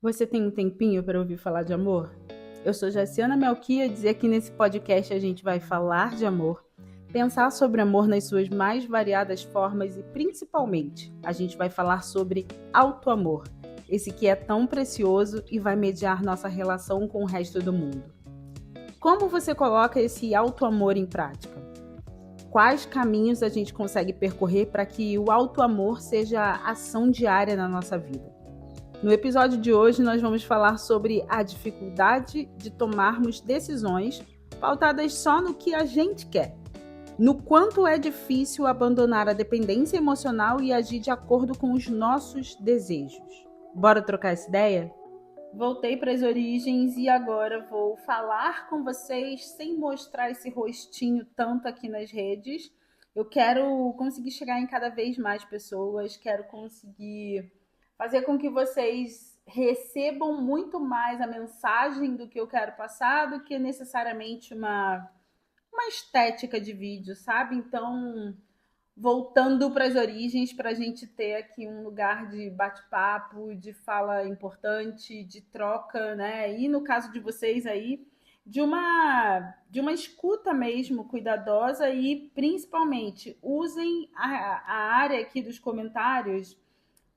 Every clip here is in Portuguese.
Você tem um tempinho para ouvir falar de amor? Eu sou Jaciana Melquiades e aqui nesse podcast a gente vai falar de amor, pensar sobre amor nas suas mais variadas formas e principalmente a gente vai falar sobre auto-amor, esse que é tão precioso e vai mediar nossa relação com o resto do mundo. Como você coloca esse auto-amor em prática? Quais caminhos a gente consegue percorrer para que o auto-amor seja ação diária na nossa vida? No episódio de hoje, nós vamos falar sobre a dificuldade de tomarmos decisões pautadas só no que a gente quer, no quanto é difícil abandonar a dependência emocional e agir de acordo com os nossos desejos. Bora trocar essa ideia? Voltei para as origens e agora vou falar com vocês sem mostrar esse rostinho tanto aqui nas redes. Eu quero conseguir chegar em cada vez mais pessoas, quero conseguir fazer com que vocês recebam muito mais a mensagem do que eu quero passar do que necessariamente uma estética de vídeo, sabe? Então, voltando para as origens, para a gente ter aqui um lugar de bate-papo, de fala importante, de troca, né? E no caso de vocês aí, de uma escuta mesmo cuidadosa e principalmente usem a área aqui dos comentários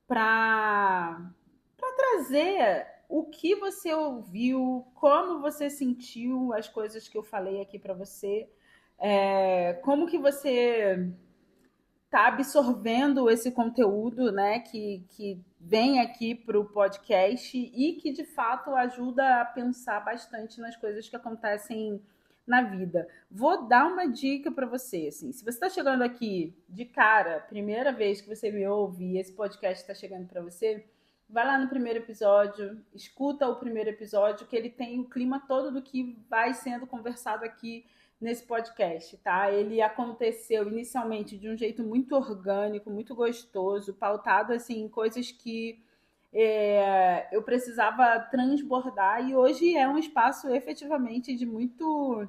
para trazer o que você ouviu, como você sentiu as coisas que eu falei aqui para você, como que você está absorvendo esse conteúdo, né, que vem aqui para o podcast e que de fato ajuda a pensar bastante nas coisas que acontecem na vida. Vou dar uma dica para você, assim, se você está chegando aqui de cara, primeira vez que você me ouve e esse podcast está chegando para você, vai lá no primeiro episódio, escuta o primeiro episódio, que ele tem o clima todo do que vai sendo conversado aqui nesse podcast, tá? Ele aconteceu inicialmente de um jeito muito orgânico, muito gostoso, pautado assim em coisas que eu precisava transbordar e hoje é um espaço efetivamente de muito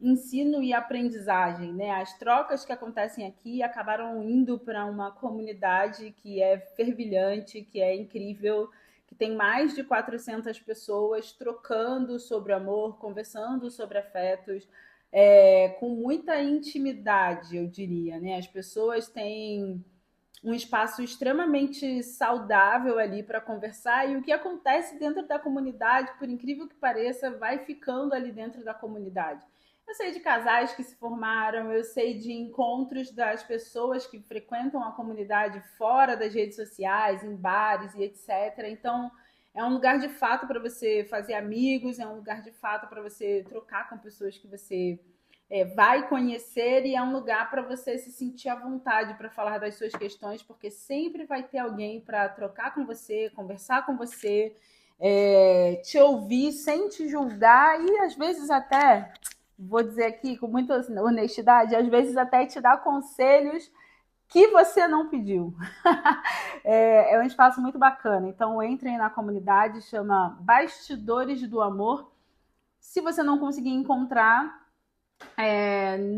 ensino e aprendizagem, né? As trocas que acontecem aqui acabaram indo para uma comunidade que é fervilhante, que é incrível, que tem mais de 400 pessoas trocando sobre amor, conversando sobre afetos, com muita intimidade, eu diria, né? As pessoas têm um espaço extremamente saudável ali para conversar e o que acontece dentro da comunidade, por incrível que pareça, vai ficando ali dentro da comunidade. Eu sei de casais que se formaram, eu sei de encontros das pessoas que frequentam a comunidade fora das redes sociais, em bares e etc. Então, é um lugar de fato para você fazer amigos, é um lugar de fato para você trocar com pessoas que você vai conhecer e é um lugar para você se sentir à vontade para falar das suas questões, porque sempre vai ter alguém para trocar com você, conversar com você, te ouvir sem te julgar e às vezes até, vou dizer aqui com muita honestidade, às vezes até te dar conselhos que você não pediu. É um espaço muito bacana. Então entrem na comunidade, chama Bastidores do Amor. Se você não conseguir encontrar,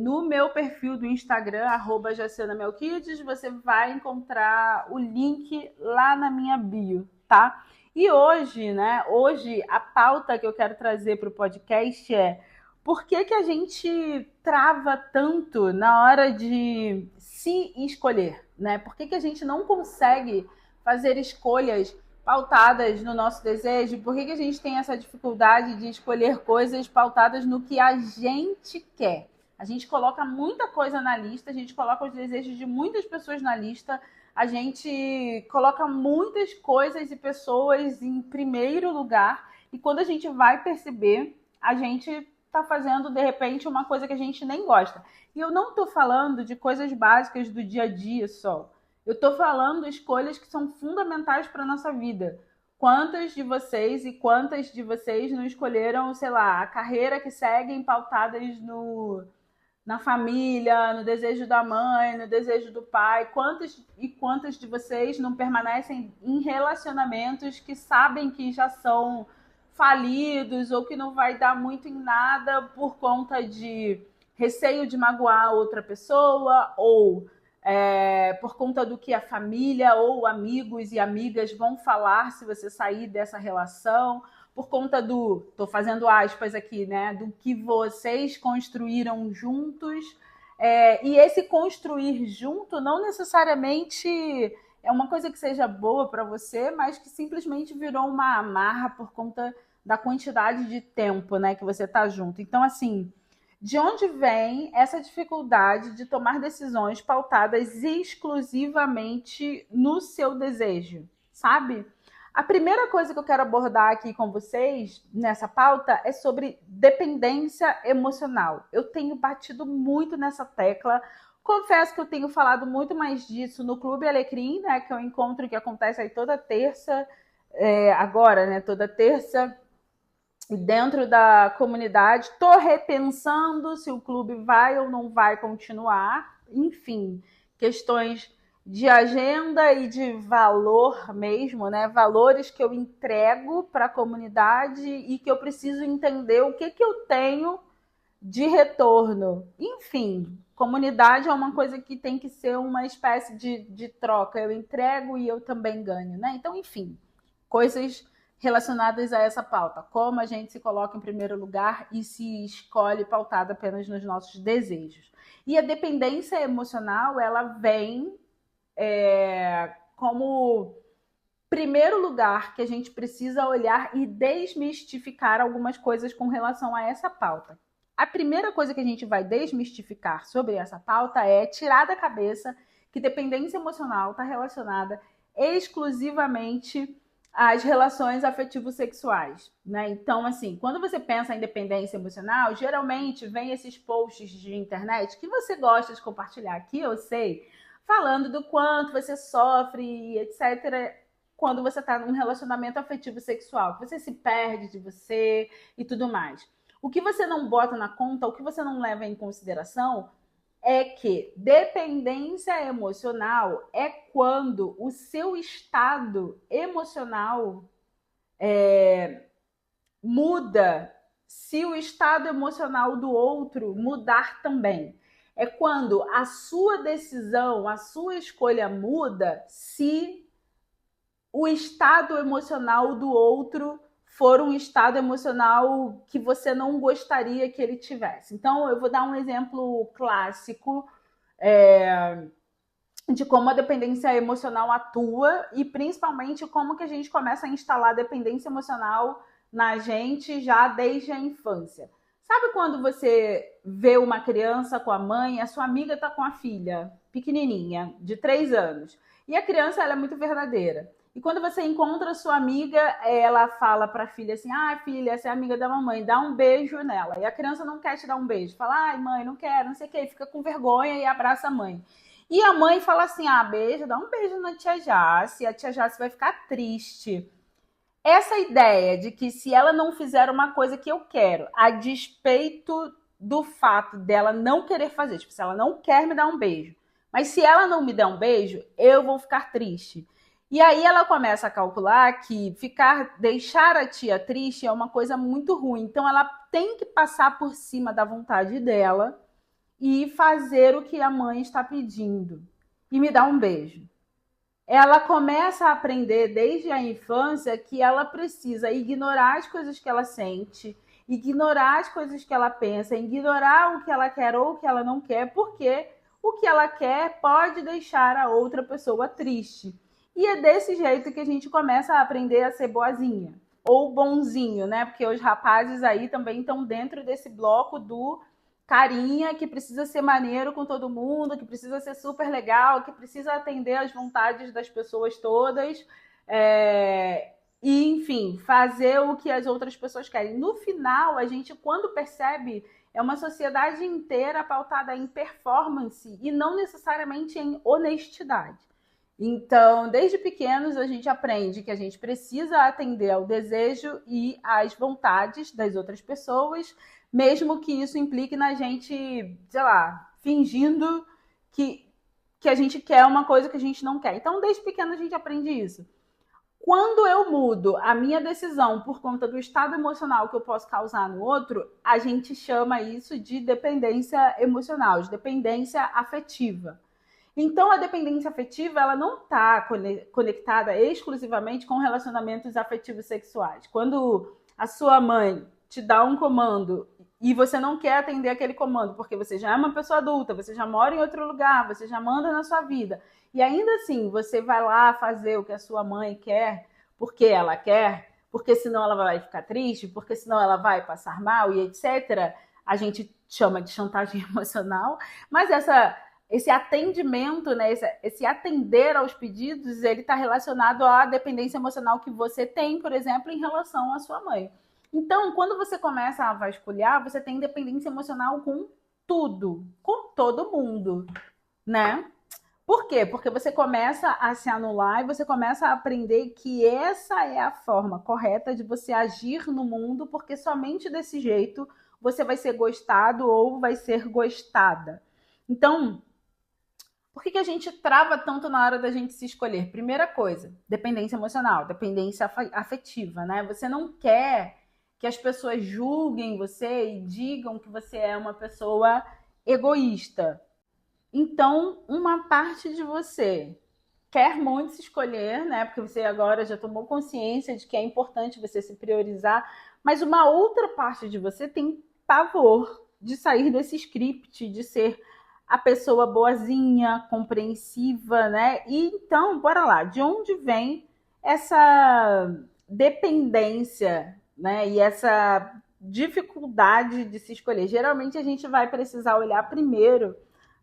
no meu perfil do Instagram, @JacianaMelquides, você vai encontrar o link lá na minha bio, tá? E hoje, né? Hoje a pauta que eu quero trazer para o podcast é por que que a gente trava tanto na hora de se escolher, né? Por que que a gente não consegue fazer escolhas pautadas no nosso desejo? Por que que a gente tem essa dificuldade de escolher coisas pautadas no que a gente quer? A gente coloca muita coisa na lista, a gente coloca os desejos de muitas pessoas na lista, a gente coloca muitas coisas e pessoas em primeiro lugar, e quando a gente vai perceber, a gente está fazendo, de repente, uma coisa que a gente nem gosta. E eu não estou falando de coisas básicas do dia a dia só. Eu estou falando de escolhas que são fundamentais para a nossa vida. Quantas de vocês e quantas de vocês não escolheram, sei lá, a carreira que seguem pautadas na família, no desejo da mãe, no desejo do pai? Quantas e quantas de vocês não permanecem em relacionamentos que sabem que já são falidos ou que não vai dar muito em nada por conta de receio de magoar outra pessoa ou por conta do que a família ou amigos e amigas vão falar se você sair dessa relação, por conta do, estou fazendo aspas aqui, né, do que vocês construíram juntos. E esse construir junto não necessariamente é uma coisa que seja boa para você, mas que simplesmente virou uma amarra por conta da quantidade de tempo, né, que você está junto. Então, assim, de onde vem essa dificuldade de tomar decisões pautadas exclusivamente no seu desejo, sabe? A primeira coisa que eu quero abordar aqui com vocês nessa pauta é sobre dependência emocional. Eu tenho batido muito nessa tecla. Confesso que eu tenho falado muito mais disso no Clube Alecrim, né? Que é um encontro que acontece aí toda terça, agora, né? Toda terça, dentro da comunidade. Estou repensando se o clube vai ou não vai continuar. Enfim, questões de agenda e de valor mesmo, né? Valores que eu entrego para a comunidade e que eu preciso entender o que eu tenho de retorno. Enfim, comunidade é uma coisa que tem que ser uma espécie de troca. Eu entrego e eu também ganho, né? Então, enfim, coisas relacionadas a essa pauta. Como a gente se coloca em primeiro lugar e se escolhe pautada apenas nos nossos desejos. E a dependência emocional, ela vem como primeiro lugar que a gente precisa olhar e desmistificar algumas coisas com relação a essa pauta. A primeira coisa que a gente vai desmistificar sobre essa pauta é tirar da cabeça que dependência emocional está relacionada exclusivamente às relações afetivo-sexuais, né? Então, assim, quando você pensa em dependência emocional, geralmente vem esses posts de internet que você gosta de compartilhar aqui, eu sei, falando do quanto você sofre, etc., quando você está num relacionamento afetivo-sexual, que você se perde de você e tudo mais. O que você não bota na conta, o que você não leva em consideração é que dependência emocional é quando o seu estado emocional muda se o estado emocional do outro mudar também. É quando a sua decisão, a sua escolha muda se o estado emocional do outro for um estado emocional que você não gostaria que ele tivesse. Então, eu vou dar um exemplo clássico de como a dependência emocional atua e principalmente como que a gente começa a instalar dependência emocional na gente já desde a infância. Sabe quando você vê uma criança com a mãe, a sua amiga está com a filha pequenininha, de 3 anos, e a criança ela é muito verdadeira. E quando você encontra a sua amiga, ela fala para a filha assim, filha, essa é a amiga da mamãe, dá um beijo nela. E a criança não quer te dar um beijo, fala, mãe, não quero, não sei o quê, fica com vergonha e abraça a mãe. E a mãe fala assim, beijo, dá um beijo na tia Jace, a tia Jace vai ficar triste. Essa ideia de que se ela não fizer uma coisa que eu quero, a despeito do fato dela não querer fazer, tipo, se ela não quer me dar um beijo, mas se ela não me der um beijo, eu vou ficar triste. E aí ela começa a calcular que deixar a tia triste é uma coisa muito ruim. Então ela tem que passar por cima da vontade dela e fazer o que a mãe está pedindo e me dar um beijo. Ela começa a aprender desde a infância que ela precisa ignorar as coisas que ela sente, ignorar as coisas que ela pensa, ignorar o que ela quer ou o que ela não quer, porque o que ela quer pode deixar a outra pessoa triste. E é desse jeito que a gente começa a aprender a ser boazinha ou bonzinho, né? Porque os rapazes aí também estão dentro desse bloco do carinha que precisa ser maneiro com todo mundo, que precisa ser super legal, que precisa atender às vontades das pessoas todas e, enfim, fazer o que as outras pessoas querem. No final, a gente, quando percebe, é uma sociedade inteira pautada em performance e não necessariamente em honestidade. Então, desde pequenos, a gente aprende que a gente precisa atender ao desejo e às vontades das outras pessoas, mesmo que isso implique na gente, sei lá, fingindo que a gente quer uma coisa que a gente não quer. Então, desde pequeno, a gente aprende isso. Quando eu mudo a minha decisão por conta do estado emocional que eu posso causar no outro, a gente chama isso de dependência emocional, de dependência afetiva. Então, a dependência afetiva, ela não está conectada exclusivamente com relacionamentos afetivos sexuais. Quando a sua mãe te dá um comando e você não quer atender aquele comando, porque você já é uma pessoa adulta, você já mora em outro lugar, você já manda na sua vida, e ainda assim você vai lá fazer o que a sua mãe quer, porque ela quer, porque senão ela vai ficar triste, porque senão ela vai passar mal e etc., a gente chama de chantagem emocional, mas esse atendimento, né, esse atender aos pedidos, ele está relacionado à dependência emocional que você tem, por exemplo, em relação à sua mãe. Então, quando você começa a vasculhar, você tem dependência emocional com tudo, com todo mundo, né? Por quê? Porque você começa a se anular e você começa a aprender que essa é a forma correta de você agir no mundo, porque somente desse jeito você vai ser gostado ou vai ser gostada. Então, por que a gente trava tanto na hora da gente se escolher? Primeira coisa, dependência emocional, dependência afetiva, né? Você não quer que as pessoas julguem você e digam que você é uma pessoa egoísta. Então, uma parte de você quer muito se escolher, né? Porque você agora já tomou consciência de que é importante você se priorizar, mas uma outra parte de você tem pavor de sair desse script, de ser a pessoa boazinha, compreensiva, né? E então, bora lá, de onde vem essa dependência, né? E essa dificuldade de se escolher? Geralmente a gente vai precisar olhar primeiro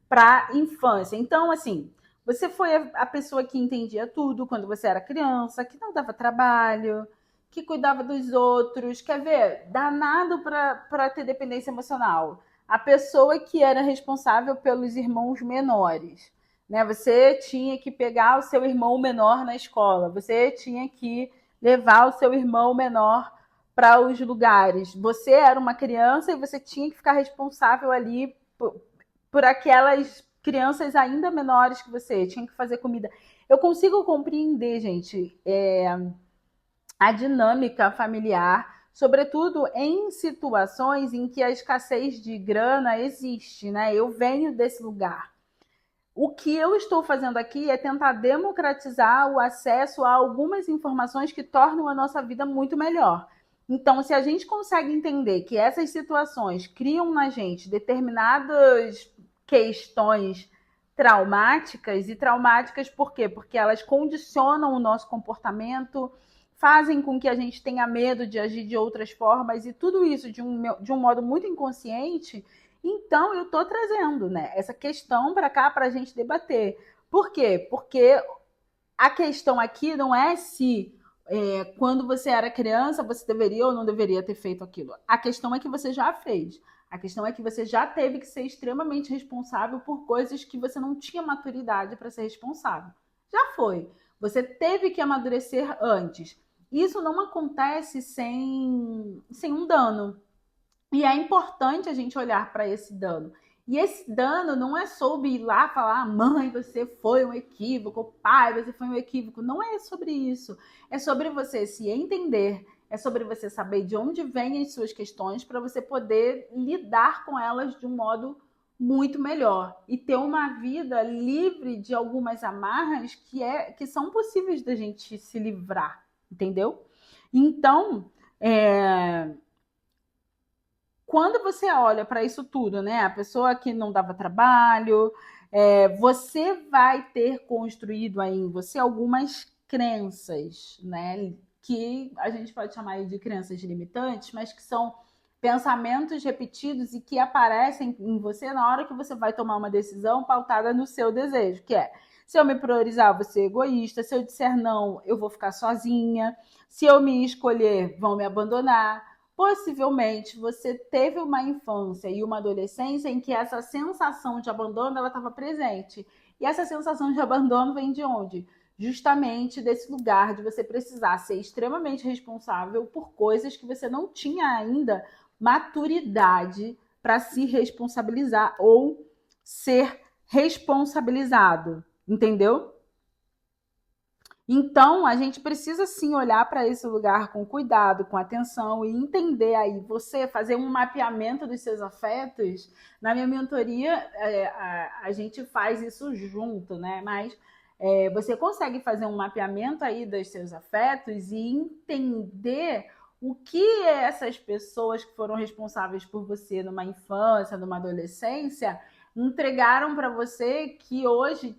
para a infância. Então, assim, você foi a pessoa que entendia tudo quando você era criança, que não dava trabalho, que cuidava dos outros. Quer ver? Danado para ter dependência emocional. A pessoa que era responsável pelos irmãos menores. Né? Você tinha que pegar o seu irmão menor na escola, você tinha que levar o seu irmão menor para os lugares. Você era uma criança e você tinha que ficar responsável ali por aquelas crianças ainda menores que você, tinha que fazer comida. Eu consigo compreender, gente, a dinâmica familiar, sobretudo em situações em que a escassez de grana existe, né? Eu venho desse lugar. O que eu estou fazendo aqui é tentar democratizar o acesso a algumas informações que tornam a nossa vida muito melhor. Então, se a gente consegue entender que essas situações criam na gente determinadas questões traumáticas, e traumáticas por quê? Porque elas condicionam o nosso comportamento, fazem com que a gente tenha medo de agir de outras formas, e tudo isso de um modo muito inconsciente. Então, eu estou trazendo, né, essa questão para cá para a gente debater. Por quê? Porque a questão aqui não é se quando você era criança você deveria ou não deveria ter feito aquilo. A questão é que você já fez. A questão é que você já teve que ser extremamente responsável por coisas que você não tinha maturidade para ser responsável. Já foi. Você teve que amadurecer antes. Isso não acontece sem um dano. E é importante a gente olhar para esse dano. E esse dano não é sobre ir lá falar, mãe, você foi um equívoco, pai, você foi um equívoco. Não é sobre isso. É sobre você se entender, é sobre você saber de onde vêm as suas questões para você poder lidar com elas de um modo muito melhor e ter uma vida livre de algumas amarras que são possíveis da gente se livrar, entendeu? Então, quando você olha para isso tudo, né? A pessoa que não dava trabalho, você vai ter construído aí em você algumas crenças, né? Que a gente pode chamar de crenças limitantes, mas que são pensamentos repetidos e que aparecem em você na hora que você vai tomar uma decisão pautada no seu desejo, que é: se eu me priorizar, eu vou ser egoísta, se eu disser não, eu vou ficar sozinha, se eu me escolher, vão me abandonar. Possivelmente você teve uma infância e uma adolescência em que essa sensação de abandono ela estava presente. E essa sensação de abandono vem de onde? Justamente desse lugar de você precisar ser extremamente responsável por coisas que você não tinha ainda maturidade para se responsabilizar ou ser responsabilizado, entendeu? Então, a gente precisa sim olhar para esse lugar com cuidado, com atenção e entender aí, você fazer um mapeamento dos seus afetos. Na minha mentoria, a gente faz isso junto, né? Mas você consegue fazer um mapeamento aí dos seus afetos e entender o que essas pessoas que foram responsáveis por você numa infância, numa adolescência, entregaram para você que hoje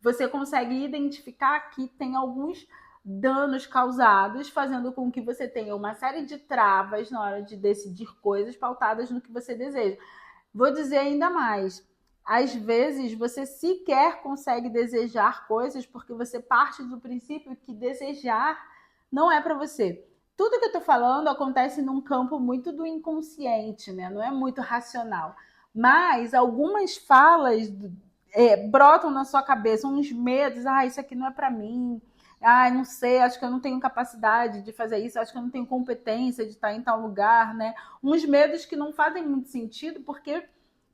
você consegue identificar que tem alguns danos causados, fazendo com que você tenha uma série de travas na hora de decidir coisas pautadas no que você deseja. Vou dizer ainda mais. Às vezes você sequer consegue desejar coisas porque você parte do princípio que desejar não é para você. Tudo que eu estou falando acontece num campo muito do inconsciente, né? Não é muito racional. Mas algumas falas brotam na sua cabeça, uns medos, isso aqui não é para mim, não sei, acho que eu não tenho capacidade de fazer isso, acho que eu não tenho competência de estar em tal lugar, né? Uns medos que não fazem muito sentido, porque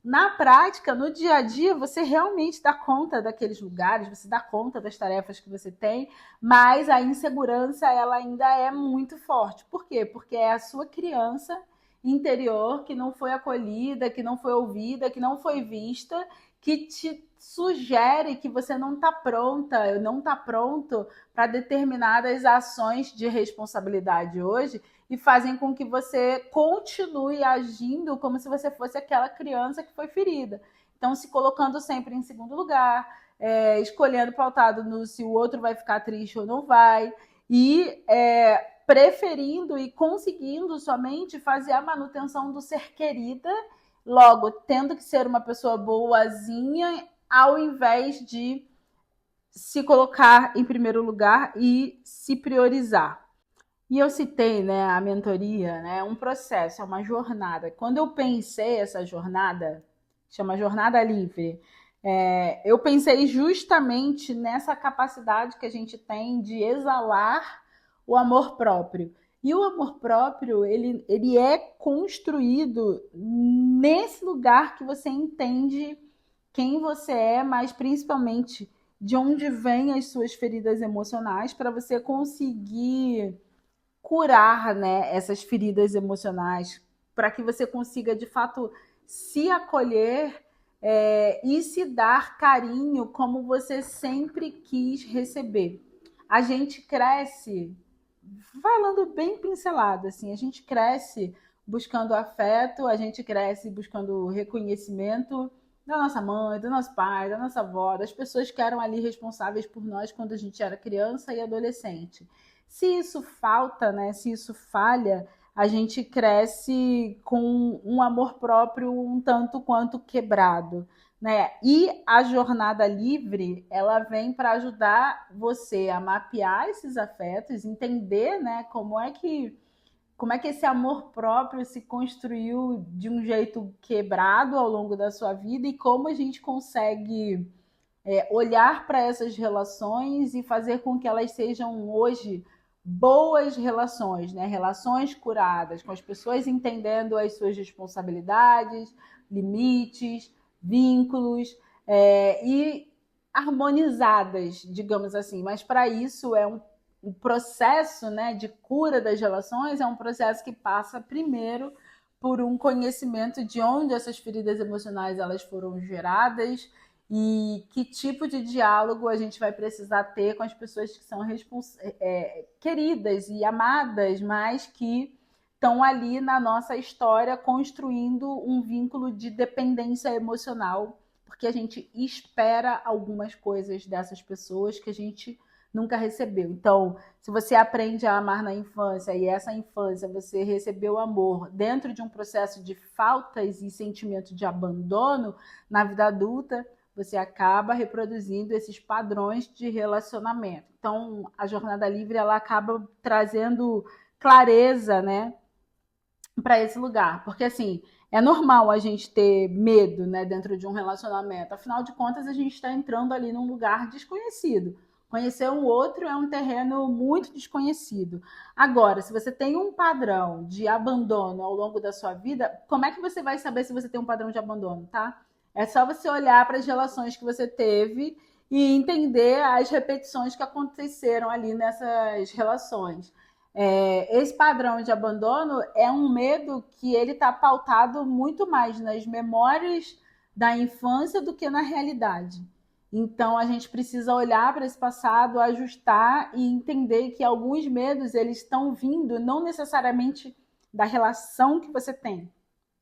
na prática, no dia a dia, você realmente dá conta daqueles lugares, você dá conta das tarefas que você tem, mas a insegurança, ela ainda é muito forte. Por quê? Porque é a sua criança interior que não foi acolhida, que não foi ouvida, que não foi vista, que te sugere que você não está pronta, não está pronto para determinadas ações de responsabilidade hoje e fazem com que você continue agindo como se você fosse aquela criança que foi ferida. Então, se colocando sempre em segundo lugar, escolhendo pautado no se o outro vai ficar triste ou não vai, e preferindo e conseguindo somente fazer a manutenção do ser querida, logo tendo que ser uma pessoa boazinha, ao invés de se colocar em primeiro lugar e se priorizar. E eu citei, né, a mentoria, né, um processo, é uma jornada. Quando eu pensei essa jornada, chama Jornada Livre, eu pensei justamente nessa capacidade que a gente tem de exalar o amor próprio. E o amor próprio, ele é construído nesse lugar que você entende quem você é, mas principalmente de onde vêm as suas feridas emocionais, para você conseguir curar, né, essas feridas emocionais, para que você consiga de fato se acolher e se dar carinho como você sempre quis receber. A gente cresce, falando bem pincelado, assim, a gente cresce buscando afeto, a gente cresce buscando reconhecimento da nossa mãe, do nosso pai, da nossa avó, das pessoas que eram ali responsáveis por nós quando a gente era criança e adolescente. Se isso falta, né, se isso falha, a gente cresce com um amor próprio um tanto quanto quebrado, né? E a jornada livre, ela vem para ajudar você a mapear esses afetos, entender, né, como é que esse amor próprio se construiu de um jeito quebrado ao longo da sua vida e como a gente consegue olhar para essas relações e fazer com que elas sejam hoje boas relações, né? Relações curadas, com as pessoas entendendo as suas responsabilidades, limites, vínculos e harmonizadas, digamos assim. Mas para isso um processo, né, de cura das relações, é um processo que passa primeiro por um conhecimento de onde essas feridas emocionais elas foram geradas e que tipo de diálogo a gente vai precisar ter com as pessoas que são queridas e amadas, mas que estão ali na nossa história construindo um vínculo de dependência emocional, porque a gente espera algumas coisas dessas pessoas que a gente nunca recebeu. Então, se você aprende a amar na infância e essa infância você recebeu amor dentro de um processo de faltas e sentimento de abandono, na vida adulta você acaba reproduzindo esses padrões de relacionamento. Então, a jornada livre ela acaba trazendo clareza, né, para esse lugar, porque assim é normal a gente ter medo, né, dentro de um relacionamento. Afinal de contas, a gente está entrando ali num lugar desconhecido. Conhecer um outro é um terreno muito desconhecido. Agora, se você tem um padrão de abandono ao longo da sua vida, como é que você vai saber se você tem um padrão de abandono, tá? É só você olhar para as relações que você teve e entender as repetições que aconteceram ali nessas relações. Esse padrão de abandono é um medo que ele está pautado muito mais nas memórias da infância do que na realidade. Então a gente precisa olhar para esse passado, ajustar e entender que alguns medos eles estão vindo não necessariamente da relação que você tem,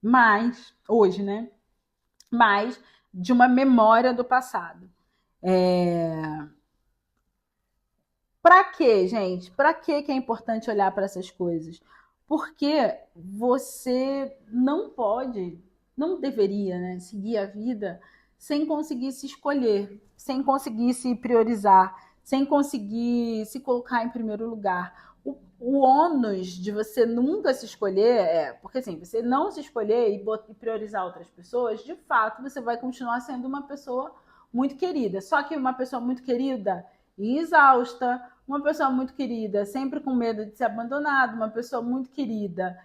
mas hoje, né? Mas de uma memória do passado. Para quê, gente? Para que é importante olhar para essas coisas? Porque você não pode, não deveria, né, seguir a vida sem conseguir se escolher, sem conseguir se priorizar, sem conseguir se colocar em primeiro lugar. O ônus de você nunca se escolher porque assim, você não se escolher e priorizar outras pessoas, de fato você vai continuar sendo uma pessoa muito querida. Só que uma pessoa muito querida e exausta, uma pessoa muito querida, sempre com medo de ser abandonada, uma pessoa muito querida,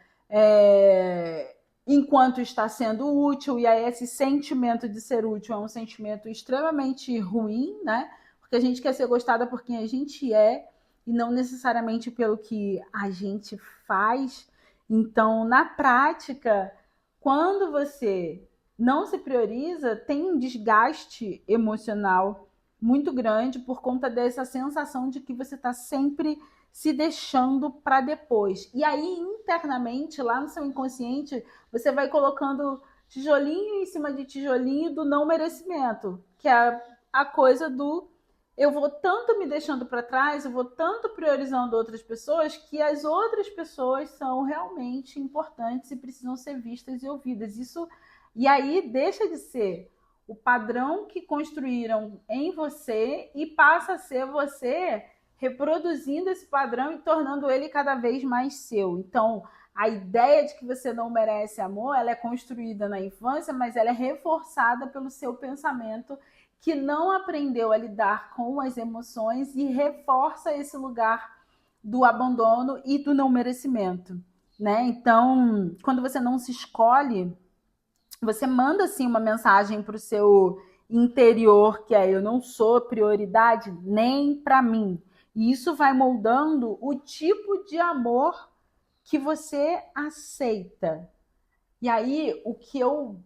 enquanto está sendo útil, e aí esse sentimento de ser útil é um sentimento extremamente ruim, né? Porque a gente quer ser gostada por quem a gente é, e não necessariamente pelo que a gente faz. Então, na prática, quando você não se prioriza, tem um desgaste emocional muito grande por conta dessa sensação de que você está sempre se deixando para depois. E aí, internamente, lá no seu inconsciente, você vai colocando tijolinho em cima de tijolinho do não merecimento, que é a coisa do eu vou tanto me deixando para trás, eu vou tanto priorizando outras pessoas, que as outras pessoas são realmente importantes e precisam ser vistas e ouvidas. Isso, e aí deixa de ser o padrão que construíram em você e passa a ser você reproduzindo esse padrão e tornando ele cada vez mais seu. Então, a ideia de que você não merece amor, ela é construída na infância, mas ela é reforçada pelo seu pensamento que não aprendeu a lidar com as emoções e reforça esse lugar do abandono e do não merecimento, né? Então, quando você não se escolhe, você manda assim uma mensagem para o seu interior que é eu não sou prioridade nem para mim. E isso vai moldando o tipo de amor que você aceita. E aí o que eu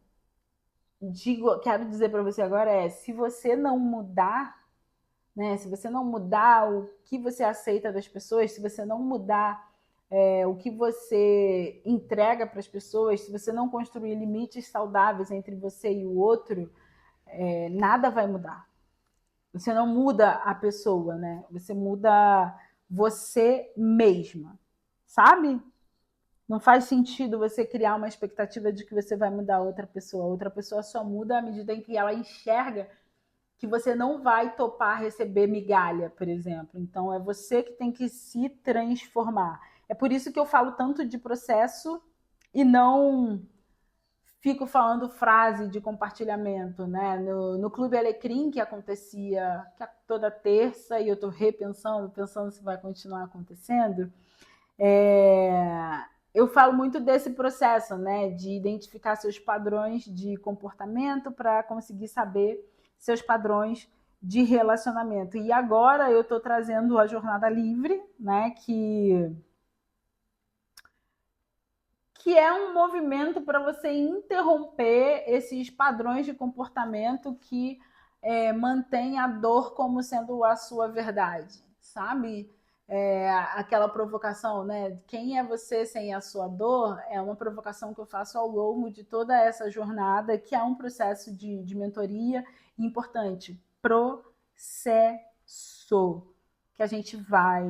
quero dizer para você agora é, se você não mudar, né, se você não mudar o que você aceita das pessoas, se você não mudar o que você entrega para as pessoas, se você não construir limites saudáveis entre você e o outro, nada vai mudar. Você não muda a pessoa, né? Você muda você mesma, sabe? Não faz sentido você criar uma expectativa de que você vai mudar outra pessoa. Outra pessoa só muda à medida em que ela enxerga que você não vai topar receber migalha, por exemplo. Então, é você que tem que se transformar. É por isso que eu falo tanto de processo e não fico falando frase de compartilhamento, né? No Clube Alecrim, que acontecia toda terça, e eu estou repensando, pensando se vai continuar acontecendo, eu falo muito desse processo, né? De identificar seus padrões de comportamento para conseguir saber seus padrões de relacionamento. E agora eu estou trazendo a Jornada Livre, né? Que é um movimento para você interromper esses padrões de comportamento que mantém a dor como sendo a sua verdade, sabe? Aquela provocação, né? Quem é você sem a sua dor? É uma provocação que eu faço ao longo de toda essa jornada, que é um processo de mentoria importante. Processo. Que a gente vai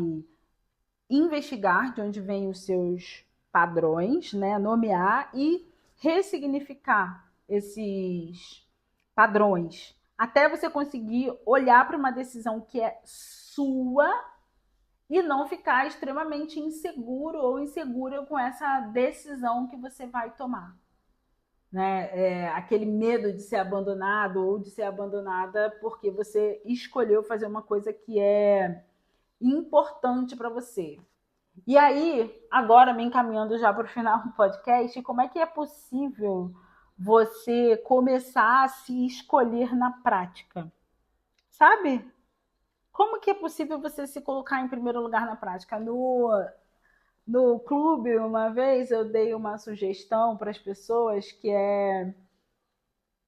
investigar de onde vêm os seus padrões, né? Nomear e ressignificar esses padrões. Até você conseguir olhar para uma decisão que é sua e não ficar extremamente inseguro ou insegura com essa decisão que você vai tomar. Né? Aquele medo de ser abandonado ou de ser abandonada porque você escolheu fazer uma coisa que é importante para você. E aí, agora me encaminhando já para o final do podcast, como é que é possível você começar a se escolher na prática? sabe? Como que é possível você se colocar em primeiro lugar na prática? No clube, uma vez, eu dei uma sugestão para as pessoas que é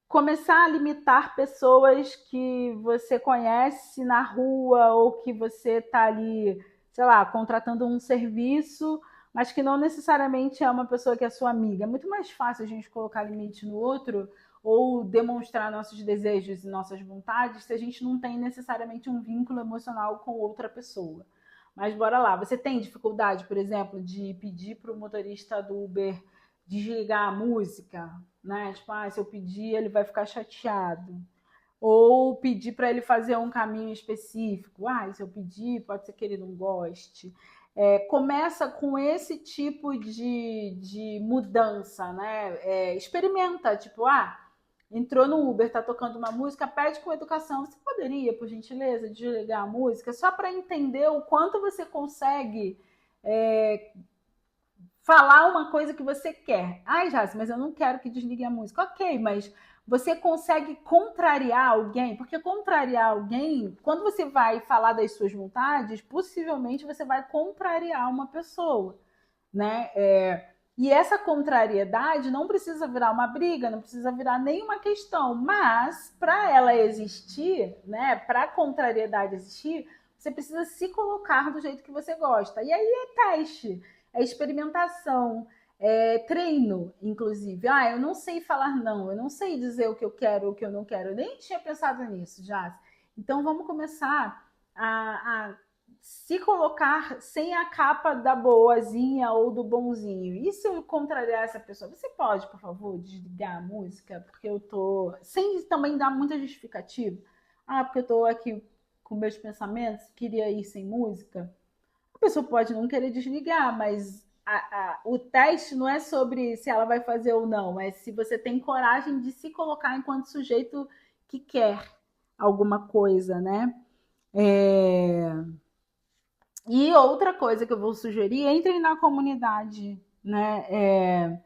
começar a limitar pessoas que você conhece na rua ou que você está ali, sei lá, contratando um serviço, mas que não necessariamente é uma pessoa que é sua amiga. É muito mais fácil a gente colocar limite no outro ou demonstrar nossos desejos e nossas vontades se a gente não tem necessariamente um vínculo emocional com outra pessoa. Mas bora lá, você tem dificuldade, por exemplo, de pedir para o motorista do Uber desligar a música, né? Tipo, se eu pedir, ele vai ficar chateado. Ou pedir para ele fazer um caminho específico. Se eu pedir, pode ser que ele não goste. Começa com esse tipo de mudança, né? Experimenta, tipo, entrou no Uber, tá tocando uma música, pede com educação. Você poderia, por gentileza, desligar a música? Só para entender o quanto você consegue falar uma coisa que você quer. Jace, mas eu não quero que desligue a música. Ok, mas você consegue contrariar alguém? Porque contrariar alguém, quando você vai falar das suas vontades, possivelmente você vai contrariar uma pessoa, né? E essa contrariedade não precisa virar uma briga, não precisa virar nenhuma questão, mas para ela existir, né? Para a contrariedade existir, você precisa se colocar do jeito que você gosta. E aí é teste, é experimentação, é treino, inclusive. Eu não sei falar não, eu não sei dizer o que eu quero, o que eu não quero. Eu nem tinha pensado nisso, já. Então vamos começar a se colocar sem a capa da boazinha ou do bonzinho. E se eu contrariar essa pessoa? Você pode, por favor, desligar a música? Porque eu tô... Sem também dar muita justificativa. Porque eu tô aqui com meus pensamentos, queria ir sem música. A pessoa pode não querer desligar, mas o teste não é sobre se ela vai fazer ou não, é se você tem coragem de se colocar enquanto sujeito que quer alguma coisa, né? E outra coisa que eu vou sugerir, entrem na comunidade, né?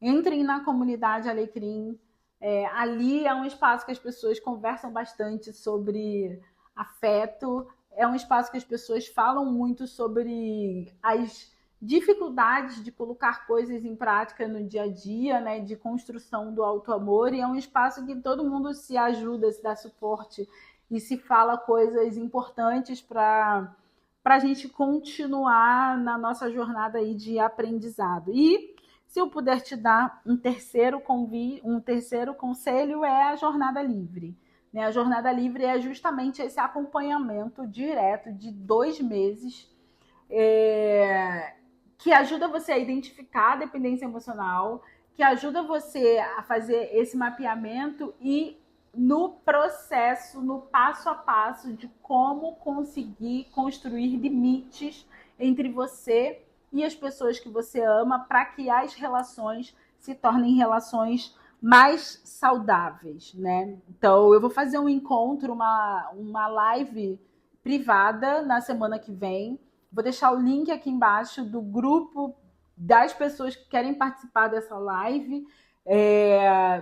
Entrem na comunidade Alecrim. Ali é um espaço que as pessoas conversam bastante sobre afeto, é um espaço que as pessoas falam muito sobre as dificuldades de colocar coisas em prática no dia a dia, né, de construção do auto-amor, e é um espaço que todo mundo se ajuda, se dá suporte e se fala coisas importantes para a gente continuar na nossa jornada aí de aprendizado. E se eu puder te dar um terceiro conselho, é a jornada livre. A jornada livre é justamente esse acompanhamento direto de 2 meses, que ajuda você a identificar a dependência emocional, que ajuda você a fazer esse mapeamento e no processo, no passo a passo de como conseguir construir limites entre você e as pessoas que você ama para que as relações se tornem relações mais saudáveis, né? Então, eu vou fazer um encontro, uma live privada na semana que vem. Vou deixar o link aqui embaixo do grupo das pessoas que querem participar dessa live.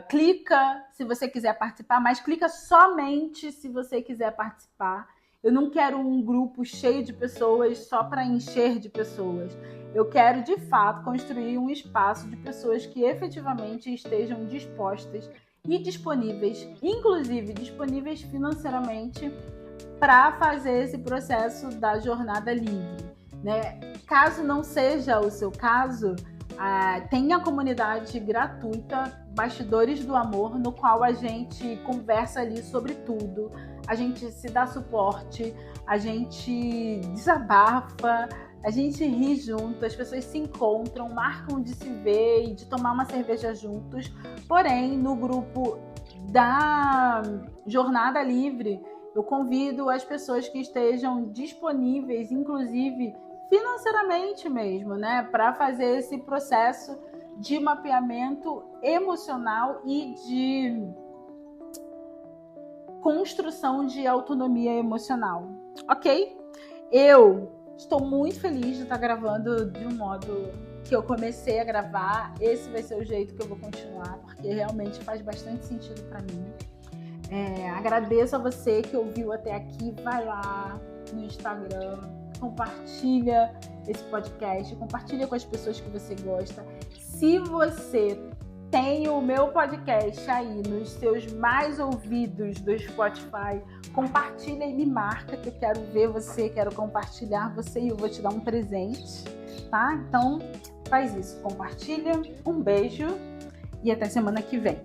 Clica se você quiser participar, mas clica somente se você quiser participar. Eu não quero um grupo cheio de pessoas só para encher de pessoas. Eu quero, de fato, construir um espaço de pessoas que efetivamente estejam dispostas e disponíveis, inclusive disponíveis financeiramente, para fazer esse processo da jornada livre, né? Caso não seja o seu caso, tem a comunidade gratuita Bastidores do Amor, no qual a gente conversa ali sobre tudo, a gente se dá suporte, a gente desabafa, a gente ri junto, as pessoas se encontram, marcam de se ver e de tomar uma cerveja juntos. Porém, no grupo da Jornada Livre, eu convido as pessoas que estejam disponíveis, inclusive financeiramente mesmo, né, para fazer esse processo de mapeamento emocional e de construção de autonomia emocional, ok? Eu estou muito feliz de estar gravando de um modo que eu comecei a gravar. Esse vai ser o jeito que eu vou continuar, porque realmente faz bastante sentido para mim. Agradeço a você que ouviu até aqui. Vai lá no Instagram, compartilha esse podcast, compartilha com as pessoas que você gosta. Se você tem o meu podcast aí nos seus mais ouvidos do Spotify, compartilha e me marca, que eu quero ver você, quero compartilhar você e eu vou te dar um presente, tá? Então faz isso, compartilha, um beijo e até semana que vem.